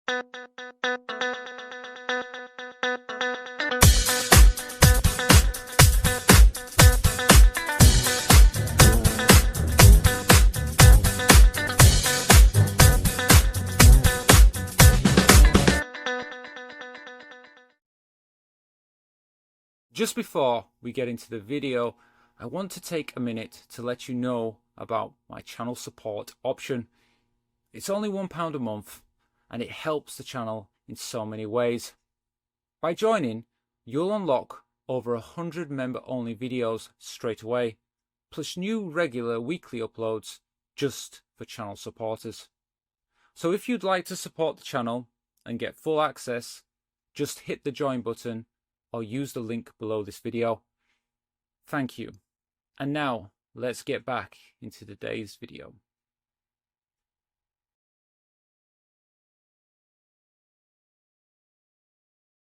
Just before we get into the video, I want to take a minute to let you know about my channel support option. It's only £1 a month and it helps the channel in so many ways. By joining, you'll unlock over 100 member-only videos straight away, plus new regular weekly uploads just for channel supporters. So if you'd like to support the channel and get full access, just hit the join button or use the link below this video. Thank you. And now let's get back into today's video.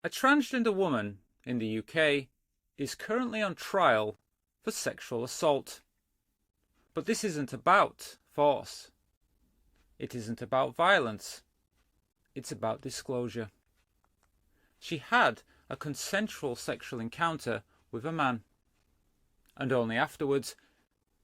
A transgender woman in the UK is currently on trial for sexual assault. But this isn't about force. It isn't about violence. It's about disclosure. She had a consensual sexual encounter with a man, and only afterwards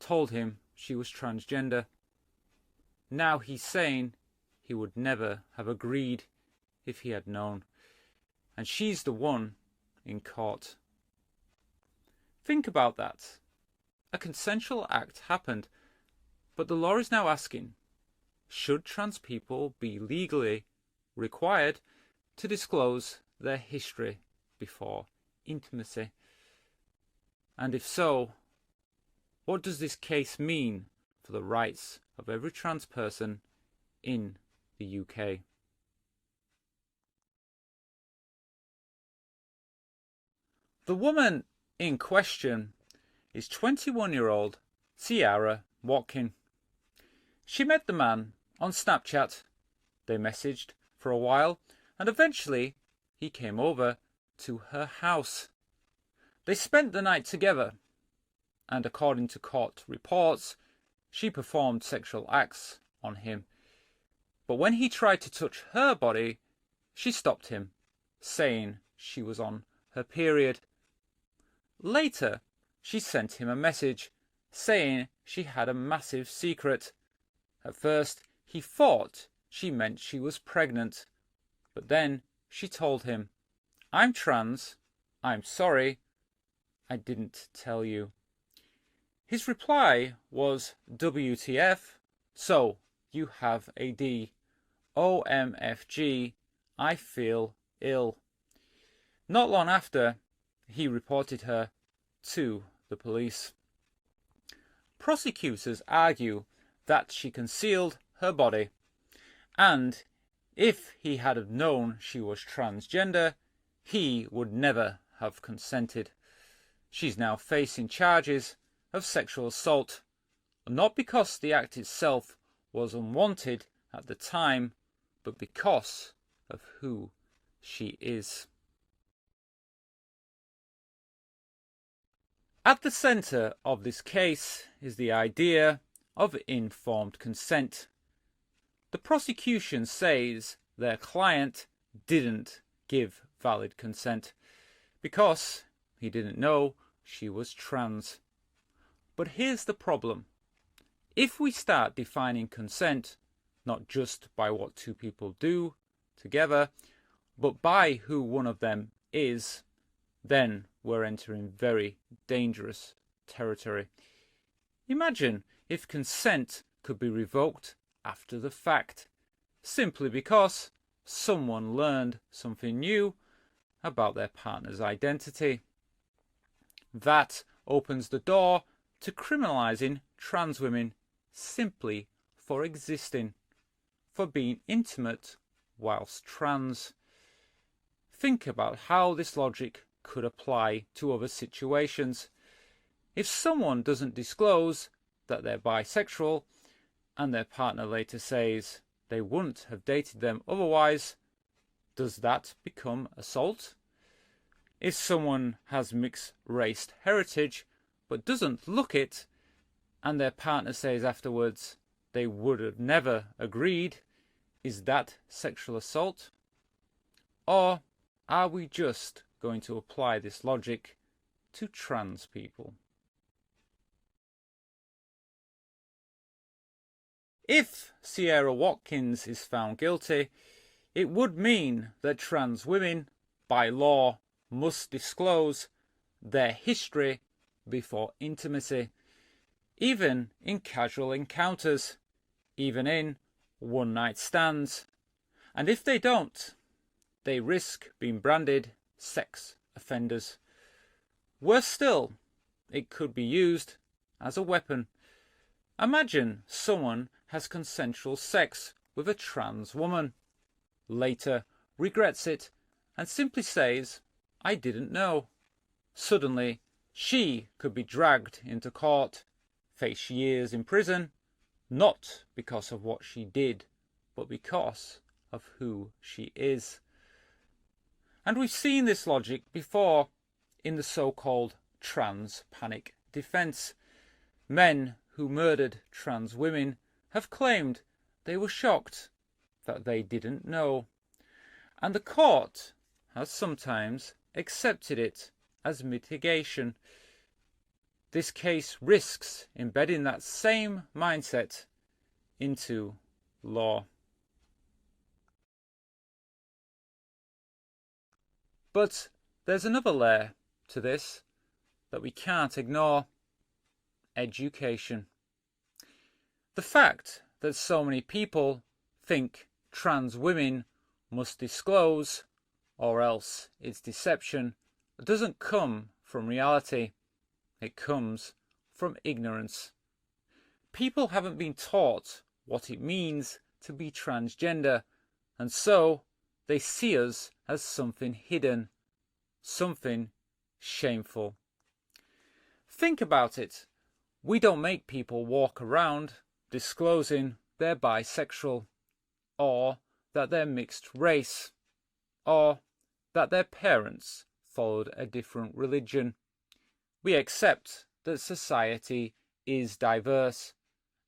told him she was transgender. Now he's saying he would never have agreed if he had known, and she's the one in court. Think about that. A consensual act happened, but the law is now asking, should trans people be legally required to disclose their history before intimacy? And if so, what does this case mean for the rights of every trans person in the UK? The woman in question is 21-year-old Ciara Watkin. She met the man on Snapchat. They messaged for a while and eventually he came over to her house. They spent the night together, and according to court reports, she performed sexual acts on him. But when he tried to touch her body, she stopped him, saying she was on her period. Later, she sent him a message saying she had a massive secret. At first, he thought she meant she was pregnant, but then she told him, "I'm trans, I'm sorry, I didn't tell you." His reply was WTF, so you have a D. OMFG, I feel ill. Not long after, he reported her to the police. Prosecutors argue that she concealed her body, and if he had known she was transgender, he would never have consented. She's now facing charges of sexual assault, not because the act itself was unwanted at the time, but because of who she is. At the centre of this case is the idea of informed consent. The prosecution says their client didn't give valid consent because he didn't know she was trans. But here's the problem. If we start defining consent not just by what two people do together, but by who one of them is, then we're entering very dangerous territory. Imagine if consent could be revoked after the fact, simply because someone learned something new about their partner's identity. That opens the door to criminalising trans women simply for existing, for being intimate whilst trans. Think about how this logic could apply to other situations. If someone doesn't disclose that they're bisexual and their partner later says they wouldn't have dated them otherwise, does that become assault? If someone has mixed race heritage but doesn't look it, and their partner says afterwards they would have never agreed, Is that sexual assault? Or are we just going to apply this logic to trans people? If Sierra Watkins is found guilty, it would mean that trans women, by law, must disclose their history before intimacy, even in casual encounters, even in one-night stands. And if they don't, they risk being branded sex offenders. Worse still, it could be used as a weapon. Imagine someone has consensual sex with a trans woman, later regrets it and simply says, "I didn't know." Suddenly, she could be dragged into court, face years in prison, not because of what she did, but because of who she is. And we've seen this logic before in the so-called trans panic defense. Men who murdered trans women have claimed they were shocked that they didn't know. And the court has sometimes accepted it as mitigation. This case risks embedding that same mindset into law. But there's another layer to this that we can't ignore: education. The fact that so many people think trans women must disclose, or else it's deception, doesn't come from reality. It comes from ignorance. People haven't been taught what it means to be transgender, and so they see us as something hidden, something shameful. Think about it. We don't make people walk around disclosing they're bisexual, or that they're mixed race, or that their parents followed a different religion. We accept that society is diverse,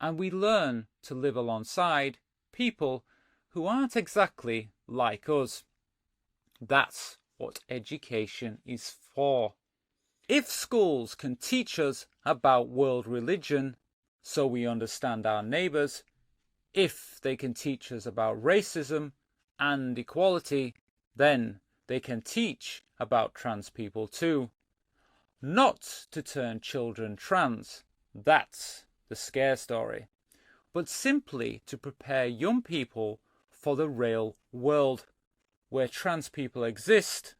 and we learn to live alongside people who aren't exactly like us. That's what education is for. If schools can teach us about world religion so we understand our neighbours, if they can teach us about racism and equality, then they can teach about trans people too. Not to turn children trans, that's the scare story, but simply to prepare young people for the real world, where trans people exist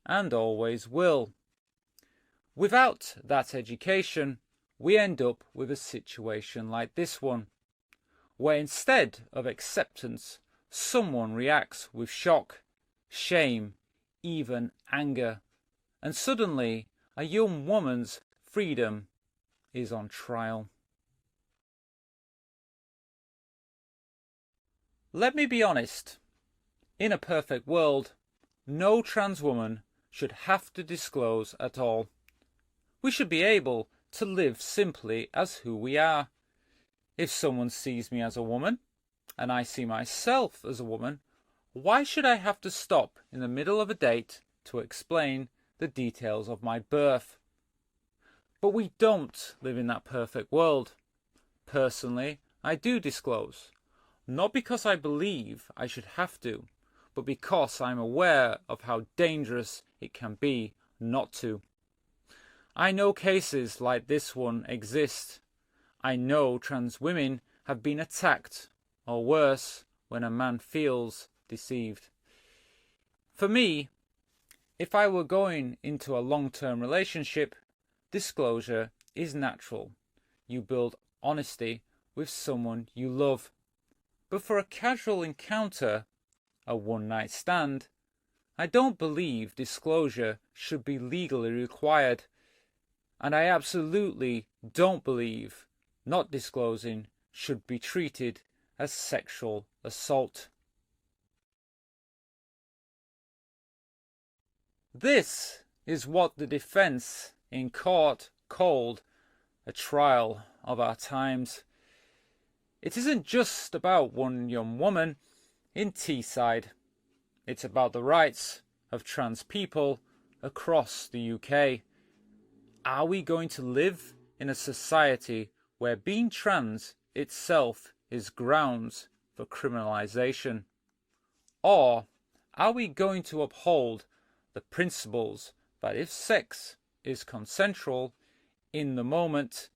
and always will. Without that education, we end up with a situation like this one, where instead of acceptance, someone reacts with shock, shame, even anger, and suddenly a young woman's freedom is on trial. Let me be honest. In a perfect world, no trans woman should have to disclose at all. We should be able to live simply as who we are. If someone sees me as a woman, and I see myself as a woman, why should I have to stop in the middle of a date to explain the details of my birth? But we don't live in that perfect world. Personally, I do disclose, not because I believe I should have to, but because I'm aware of how dangerous it can be not to. I know cases like this one exist. I know trans women have been attacked, or worse, when a man feels deceived. For me, if I were going into a long-term relationship, disclosure is natural. You build honesty with someone you love. But for a casual encounter, a one-night stand, I don't believe disclosure should be legally required. And I absolutely don't believe not disclosing should be treated as sexual assault. This is what the defense in court called a trial of our times. It isn't just about one young woman, in Teesside. It's about the rights of trans people across the UK. Are we going to live in a society where being trans itself is grounds for criminalisation? Or are we going to uphold the principles that if sex is consensual in the moment,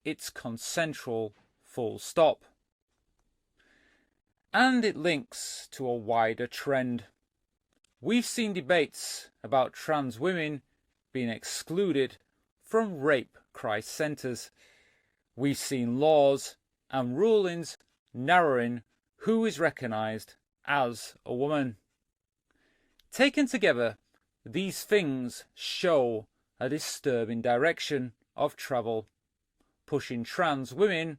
it's consensual, full stop? And it links to a wider trend. We've seen debates about trans women being excluded from rape crisis centres. We've seen laws and rulings narrowing who is recognised as a woman. Taken together, these things show a disturbing direction of travel, pushing trans women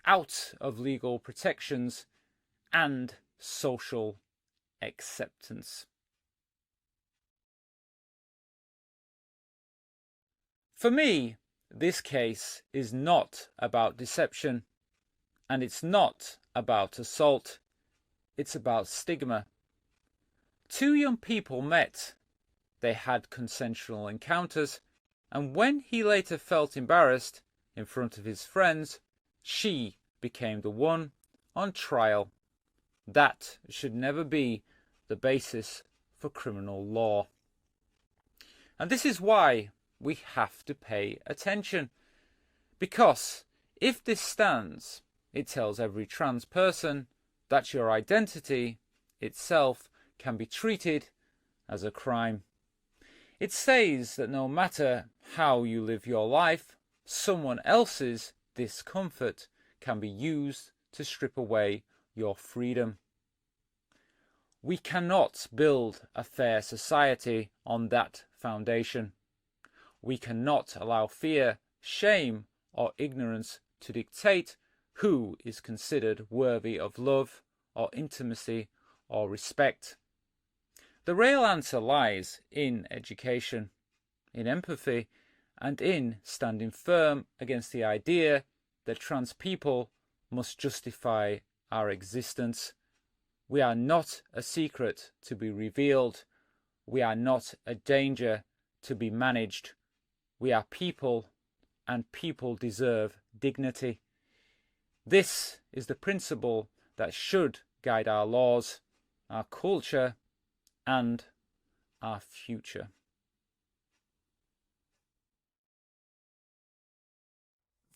out of legal protections and social acceptance. For me, this case is not about deception, and it's not about assault. It's about stigma. Two young people met. They had consensual encounters, and when he later felt embarrassed in front of his friends, she became the one on trial. That should never be the basis for criminal law. And this is why we have to pay attention. Because if this stands, it tells every trans person that your identity itself can be treated as a crime. It says that no matter how you live your life, someone else's discomfort can be used to strip away your freedom. We cannot build a fair society on that foundation. We cannot allow fear, shame, or ignorance to dictate who is considered worthy of love, or intimacy, or respect. The real answer lies in education, in empathy, and in standing firm against the idea that trans people must justify our existence. We are not a secret to be revealed. We are not a danger to be managed. We are people, and people deserve dignity. This is the principle that should guide our laws, our culture, and our future.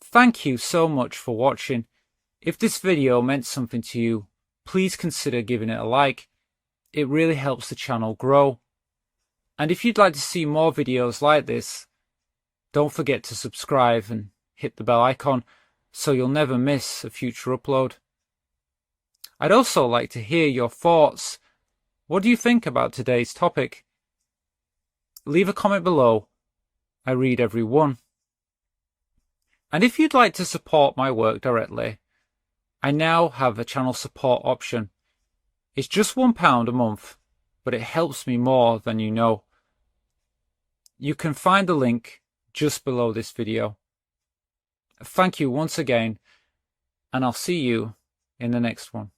Thank you so much for watching. If this video meant something to you, please consider giving it a like. It really helps the channel grow. And if you'd like to see more videos like this, don't forget to subscribe and hit the bell icon so you'll never miss a future upload. I'd also like to hear your thoughts. What do you think about today's topic? Leave a comment below. I read every one. And if you'd like to support my work directly, I now have a channel support option. It's just £1 a month, but it helps me more than you know. You can find the link just below this video. Thank you once again, and I'll see you in the next one.